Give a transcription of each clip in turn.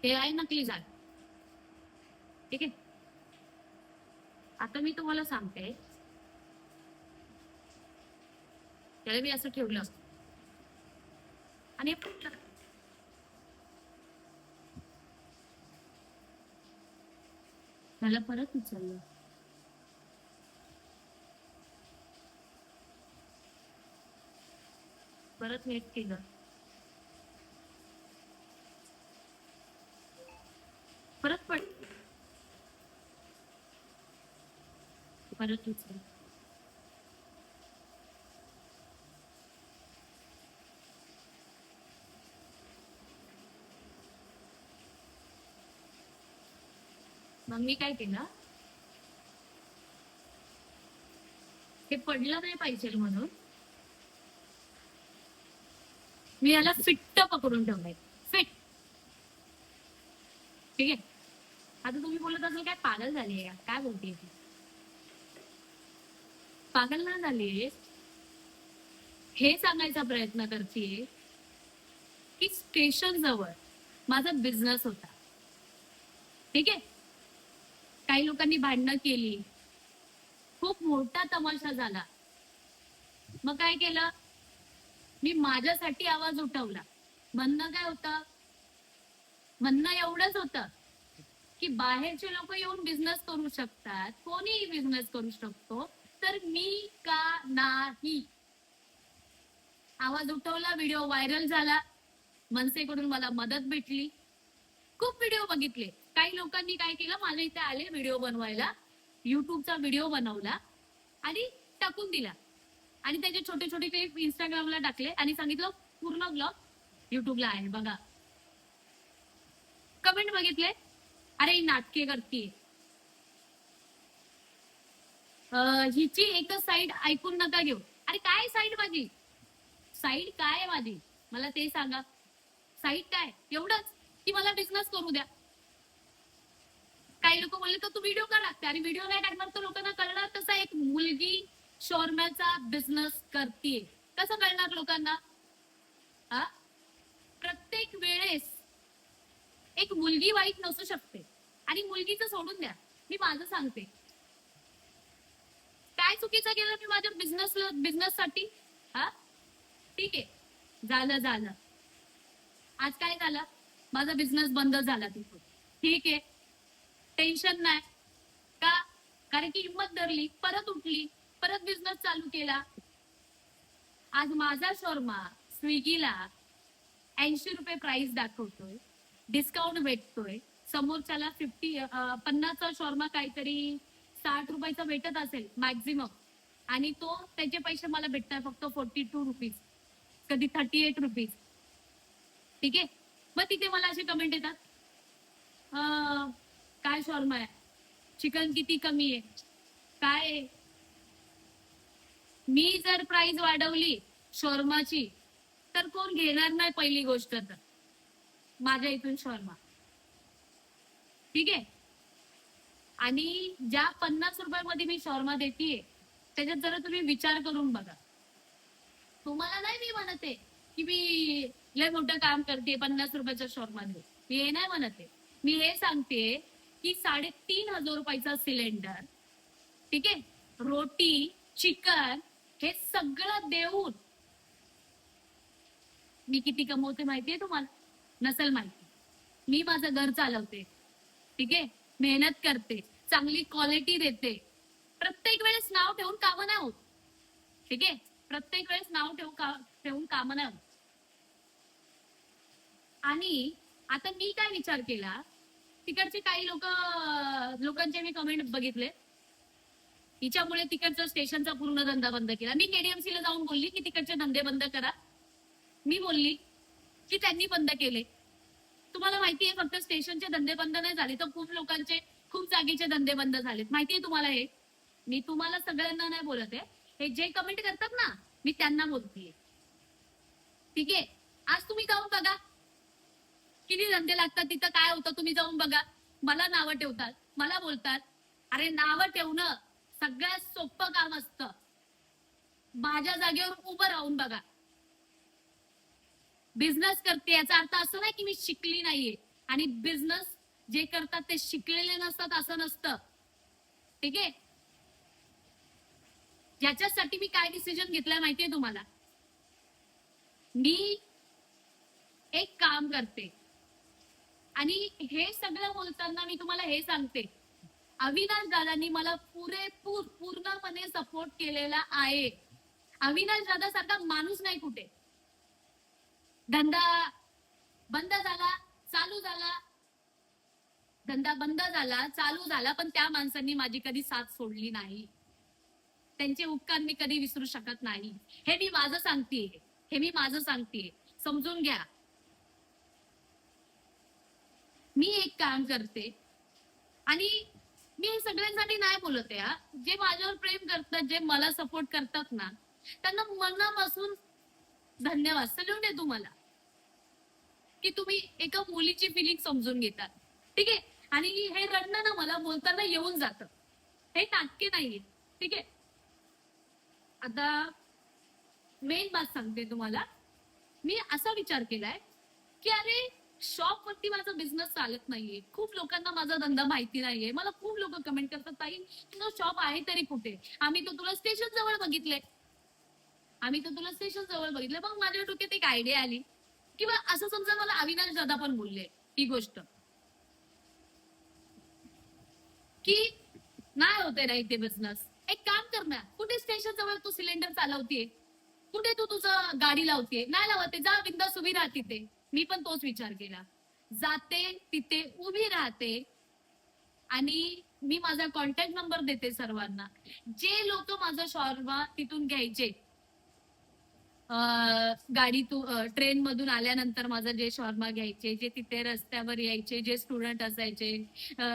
हे आहे नकली झाड. ठीक आहे. आता मी तुम्हाला सांगते, त्याला मी असं ठेवलं आणि हे फुटलं. मला परत उचललं. परत वेट केलं. परत परत उचललं. मग मी काय केलं, हे पडलं नाही पाहिजे म्हणून मी याला फिट्ट पकडून ठेवलंय. फिट. ठीक आहे. आता तुम्ही बोलत असाल काय पागल झाली आहे, काय बोलते ती? पागल ना झाली, हे सांगायचा प्रयत्न करते की स्टेशन जवळ माझा बिझनेस होता. ठीक आहे. काही लोकांनी भांडणं केली, खूप मोठा तमाशा झाला. मग काय केलं, मी माझ्यासाठी आवाज उठवला. म्हणणं काय होतं, म्हणणं एवढंच होतं की बाहेरचे लोक येऊन बिझनेस करू शकतात, कोणीही बिझनेस करू शकतो, तर मी का नाही. आवाज उठवला, व्हिडिओ व्हायरल झाला, मनसेकडून मला मदत भेटली, खूप व्हिडिओ बघितले. काही लोकांनी काय केलं, माझ्या इथे आले व्हिडिओ बनवायला, युट्यूबचा व्हिडिओ बनवला आणि टाकून दिला आणि त्याचे छोटे छोटे क्लिप इंस्टाग्रामला टाकले आणि सांगितलं पूर्ण ब्लॉग युट्यूबला आहे बघा. कमेंट बघितले, अरे ही नाटके करतीये, हिची एकच साईड ऐकून नका घेऊ. अरे काय साईड माझी, साईड काय आहे माझी, मला ते सांगा. साईड काय, एवढंच की मला बिझनेस करू द्या. काही लोक बोलले तर तू व्हिडिओ का टाकते, आणि व्हिडिओ नाही टाकणार तर लोकांना कळणार तसा एक मुलगी शॉर्म्याचा बिझनेस करते, कसं कळणार लोकांना? हा, प्रत्येक वेळेस एक मुलगी वाईट नसू शकते. आणि मुलगीचं सोडून द्या, मी माझं सांगते, काय चुकीचं केलं मी माझ्या बिझनेस साठी? हा, ठीक आहे, झालं झालं. आज काय झालं, माझा बिझनेस बंद झाला तिथून. ठीक आहे, टेन्शन नाही. का, कारण की हिंमत धरली, परत उठली, परत बिझनेस चालू केला. आज माझा शोरमा स्विगीला 80 रुपये प्राइस दाखवतोय, डिस्काउंट भेटतोय. समोरच्याला 50चा शॉर्मा काहीतरी 60 रुपयाचा भेटत असेल मॅक्झिमम, आणि तो त्याचे पैसे मला भेटतात फक्त 42 रुपीज, कधी 38 रुपीज. ठीक आहे. मग तिथे मला असे कमेंट येतात, काय शॉर्मा आहे, चिकन किती कमी आहे, काय आहे? मी जर प्राइस वाढवली शॉर्माची तर कोण घेणार नाही, पहिली गोष्ट तर माझ्या इथून शॉर्मा. ठीक आहे. आणि ज्या 50 रुपयामध्ये मी शॉर्मा देतीये, त्याच्यात जरा तुम्ही विचार करून बघा. तुम्हाला नाही मी म्हणते की मी लय मोठं काम करते 50 रुपयाच्या शॉर्मा दे, मी हे नाही म्हणते. मी हे सांगते की 3,500 रुपयाचा सिलेंडर, ठीक आहे, रोटी, चिकन, हे सगळं देऊन मी किती कमवते माहितीये तुम्हाला? नसेल माहिती. मी माझं घर चालवते, ठीक आहे, मेहनत करते, चांगली क्वालिटी देते. प्रत्येक वेळेस नाव ठेवून कामं नाही होत. ठीक आहे, प्रत्येक वेळेस नाव ठेवून कामं नाही होत. आणि आता मी काय विचार केला, तिकडचे काही लोकांचे मी कमेंट बघितले, हिच्यामुळे तिकडच्या स्टेशनचा पूर्ण धंदा बंद केला. मी KDMC ला जाऊन बोलली की तिकडचे धंदे बंद करा. मी बोलली की त्यांनी बंद केले. तुम्हाला माहितीये, फक्त स्टेशनचे धंदे बंद नाही झाले तर खूप लोकांचे, खूप जागेचे धंदे बंद झालेत. माहितीये तुम्हाला हे? मी तुम्हाला सगळ्यांना नाही बोलत आहे, हे जे कमेंट करतात ना, मी त्यांना बोलतीये. ठीक आहे. आज तुम्ही जाऊन बघा किती धंदे लागतात तिथं, काय होतं तुम्ही जाऊन बघा. मला नावं ठेवतात, मला बोलतात. अरे नावं ठेवणं सगळ्यात सोपं काम असतं, माझ्या जागेवर उभं राहून बघा. बिझनेस करते याचा अर्थ असं नाही की मी शिकली नाहीये, आणि बिझनेस जे करतात ते शिकलेले नसतात असं नसतं. ठीक आहे. ज्याच्यासाठी मी काय डिसिजन घेतलाय माहितीये तुम्हाला? मी एक काम करते आणि हे सगळं बोलताना मी तुम्हाला हे सांगते, अविनाश दादांनी मला पूर्णपणे सपोर्ट केलेला आहे. अविनाश दादा सारखा माणूस नाही कुठे. धंदा बंद झाला, चालू झाला, धंदा बंद झाला, चालू झाला, पण त्या माणसांनी माझी कधी साथ सोडली नाही. त्यांचे उपकार मी कधी विसरू शकत नाही. हे मी माझं सांगतेय, हे मी माझं सांगतेय, समजून घ्या. मी एक काम करते आणि मी हे सगळ्यांसाठी नाही बोलत आहे. जे माझ्यावर प्रेम करतात, जे मला सपोर्ट करतात ना, त्यांना मनापासून धन्यवाद. सल्यूट आहे तुम्हाला की तुम्ही एका मुलीची फिलिंग समजून घेतात. ठीक आहे. आणि हे रडणं ना मला बोलताना येऊन जातं. हे नाटके नाहीये. ठीक आहे. आता मेन बात सांगते तुम्हाला. मी असा विचार केलाय की अरे शॉप वरती माझा बिझनेस चालत नाहीये. खूप लोकांना माझा धंदा माहिती नाहीये. मला खूप लोक कमेंट करतात, ताई तुझं शॉप आहे तरी कुठे? आम्ही तर तुला स्टेशन जवळ बघितलंय. मग माझ्या डोक्यात एक आयडिया आली किंवा असं समजा मला अविनाश दादा पण बोलले ही गोष्ट की नाही होते ना इथे बिझनेस. एक काम कर ना, कुठे स्टेशन जवळ तू सिलेंडर चालवतीये, कुठे तू तुझं गाडी लावतीये? नाही लावते, जा बिंदास उभी राहा तिथे. मी पण तोच विचार केला. जाते तिथे उभी राहते आणि मी माझा कॉन्टॅक्ट नंबर देते सर्वांना. जे लोक माझा शॉर्मा तिथून घ्यायचे, गाडीतून ट्रेन मधून आल्यानंतर माझं जे शॉर्मा घ्यायचे, जे तिथे रस्त्यावर यायचे, जे स्टुडंट असायचे,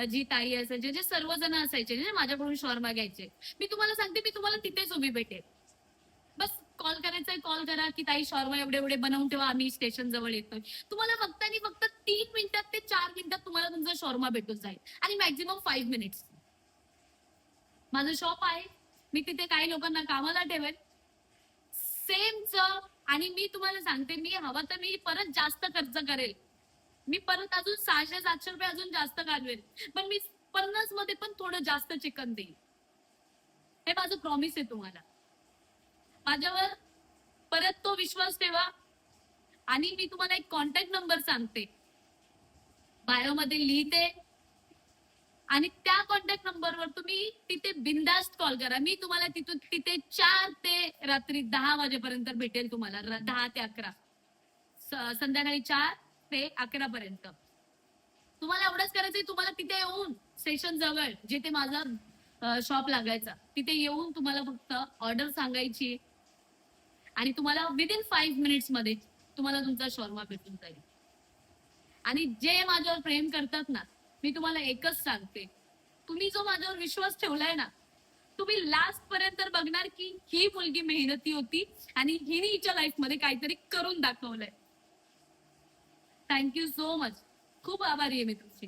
जी ताई असायचे, जे सर्वजण असायचे जे माझ्याकडून शॉर्मा घ्यायचे, मी तुम्हाला सांगते मी तुम्हाला तिथेच उभी भेटेल. बस कॉल करायचा, कॉल करा की ताई शॉर्मा एवढे एवढे बनवून ठेवा, आम्ही स्टेशन जवळ येतोय. तुम्हाला फक्त आणि फक्त 3 मिनिटात ते 4 मिनिटात तुम्हाला तुमचा शॉर्मा भेटून जाईल. आणि मॅक्झिमम 5 मिनिट्स. माझं शॉप आहे, मी तिथे काही लोकांना कामाला ठेवेल सेमच. आणि मी तुम्हाला सांगते, मी हवं तर मी परत जास्त खर्च करेल. मी परत अजून 600-700 रुपये अजून जास्त घालवेल, पण मी 50 मध्ये पण थोडं जास्त चिकन देईल. हे माझं प्रॉमिस आहे तुम्हाला. माझ्यावर परत तो विश्वास ठेवा. आणि मी तुम्हाला एक कॉन्टॅक्ट नंबर सांगते, बायोमध्ये लिहिते आणि त्या कॉन्टॅक्ट नंबरवर तुम्ही तिथे बिंदास्त कॉल करा. मी तुम्हाला तिथून तिथे 4 ते रात्री 10 वाजेपर्यंत भेटेल. तुम्हाला 10 ते 11, संध्याकाळी 4 ते 11 पर्यंत. तुम्हाला एवढंच करायचंय, तुम्हाला तिथे येऊन स्टेशन जवळ जिथे माझा शॉप लागायचा तिथे येऊन तुम्हाला फक्त ऑर्डर सांगायची आणि तुम्हाला विदिन 5 मिनिट्स मध्ये तुम्हाला तुमचा शॉर्मा भेटून जाईल. आणि जे माझ्यावर प्रेम करतात ना, मी तुम्हाला एकच सांगते, तुम्ही जो माझ्यावर विश्वास ठेवलाय ना, तुम्ही लास्ट पर्यंत बघणार की ही मुलगी मेहनती होती आणि हिने हिच्या लाईफ मध्ये काहीतरी करून दाखवलंय. Thank you so much. खूप आभारी आहे मी तुमची.